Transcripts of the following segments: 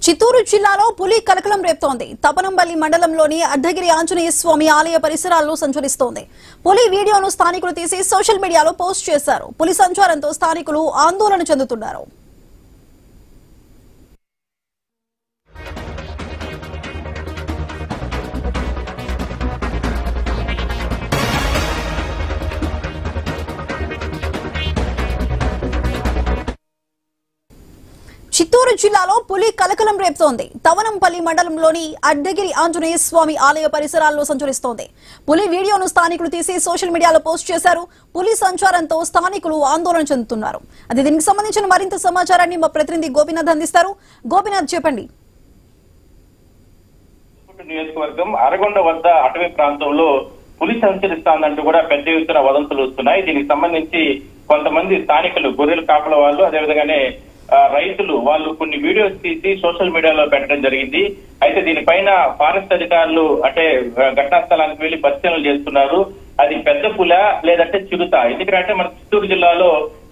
చిత్తూరు జిల్లాలో పులి కలకలం రేపుతోంది. తపనంపల్లి మండలంలోని అర్ధగిరి ఆంజనేయ స్వామి ఆలయ పరిసరాల్లో సంచరిస్తోంది. పులి వీడియోను స్థానికులు తీసి సోషల్ మీడియాలో పోస్ట్ చేశారు. పులి సంచారంతో స్థానికులు ఆందోళన చెందుతున్నారు. చిత్తూరు జిల్లాలో పులి కలకలం రేపుతోంది. తవనంపల్లి మండలంలోని అర్ధగిరి ఆంజనేయ స్వామి ఆలయ పరిసరాల్లో సంచరిస్తోంది. పులి వీడియోను స్థానికులు తీసి సోషల్ మీడియాలో పోస్ట్ చేశారు. పులి సంచారంతో స్థానికులు ఆందోళన చెందుతున్నారు. అది దీనికి సంబంధించిన మరింత సమాచారాన్ని మా ప్రతినిధి గోపినాథ్ అందిస్తారు. గోపినాథ్, చెప్పండి. నియోజకవర్గం అరగొండ వద్ద అటవీ ప్రాంతంలో పులి సంచరిస్తానంటూ కూడా పెద్ద ఎత్తున వదంతులు వస్తున్నాయి. దీనికి సంబంధించి కొంతమంది స్థానికులు, గొర్రెల కాపల వాళ్ళు, అదేవిధంగానే రైతులు వాళ్ళు కొన్ని వీడియోస్ తీసి సోషల్ మీడియాలో పెట్టడం జరిగింది. అయితే దీనిపైన ఫారెస్ట్ అధికారులు అంటే ఘటనా స్థలానికి వెళ్లి పరిశీలనలు చేస్తున్నారు. అది పెద్ద పుల లేదంటే చిరుత. ఎందుకంటే మన చిత్తూరు జిల్లాలో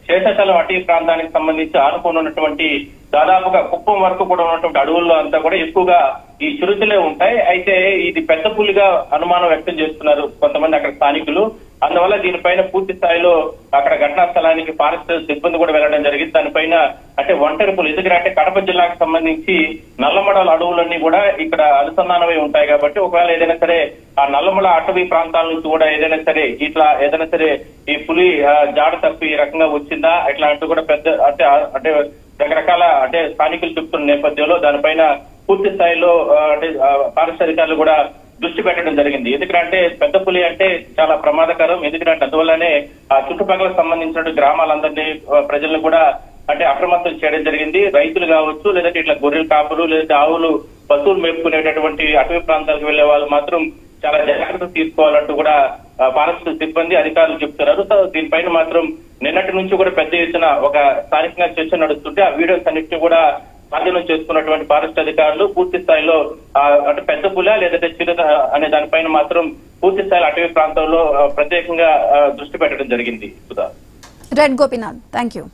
శేషాచలం అటవీ ప్రాంతానికి సంబంధించి ఆనుకుని ఉన్నటువంటి దాదాపుగా కుప్పం వరకు కూడా ఉన్నటువంటి అడవుల్లో అంతా కూడా ఎక్కువగా ఈ చిరుతలే ఉంటాయి. అయితే ఇది పెద్ద పులిగా అనుమానం వ్యక్తం చేస్తున్నారు కొంతమంది అక్కడ స్థానికులు. అందువల్ల దీనిపైన పూర్తి స్థాయిలో అక్కడ ఘటనా స్థలానికి ఫారెస్ట్ సిబ్బంది కూడా వెళ్లడం జరిగింది. దానిపైన అంటే ఒంటరి పులి, ఎందుకంటే కడప జిల్లాకు సంబంధించి నల్లమడల అడవులన్నీ కూడా ఇక్కడ అనుసంధానమై ఉంటాయి కాబట్టి ఒకవేళ ఏదైనా సరే ఆ నల్లమల అటవీ ప్రాంతాల నుంచి కూడా ఏదైనా సరే ఇట్లా ఏదైనా సరే ఈ పులి జాడ తప్పి ఈ రకంగా వచ్చిందా ఇట్లా అంటూ కూడా పెద్ద అంటే రకరకాల అంటే స్థానికులు చెప్తున్న నేపథ్యంలో దానిపైన పూర్తి స్థాయిలో అంటే ఫారెస్ట్ అధికారులు కూడా దృష్టి పెట్టడం జరిగింది. ఎందుకంటే పెద్ద పులి అంటే చాలా ప్రమాదకరం. ఎందుకంటే అందువల్లనే ఆ చుట్టుపక్కల సంబంధించిన గ్రామాలందరినీ ప్రజలను కూడా అంటే అప్రమత్తం చేయడం జరిగింది. రైతులు కావచ్చు, లేదంటే ఇట్లా గొర్రెలు కాపులు, లేదంటే ఆవులు, పశువులు మేపుకునేటటువంటి అటవీ ప్రాంతాలకు వెళ్లే వాళ్ళు మాత్రం చాలా జాగ్రత్తలు తీసుకోవాలంటూ కూడా ఫారెస్ట్ సిబ్బంది అధికారులు చెప్తున్నారు. సో దీనిపైన మాత్రం నిన్నటి నుంచి కూడా పెద్ద ఎత్తున ఒక స్థానికంగా చర్చ నడుస్తుంటే ఆ వీడియోస్ అన్నింటినీ కూడా స్వాధీనం చేసుకున్నటువంటి ఫారెస్ట్ అధికారులు పూర్తి స్థాయిలో అంటే పెద్ద పుల లేదంటే చిరుత అనే దానిపైన మాత్రం పూర్తి స్థాయిలో అటవీ ప్రాంతంలో ప్రత్యేకంగా దృష్టి పెట్టడం జరిగింది. Right Gopinath, thank you.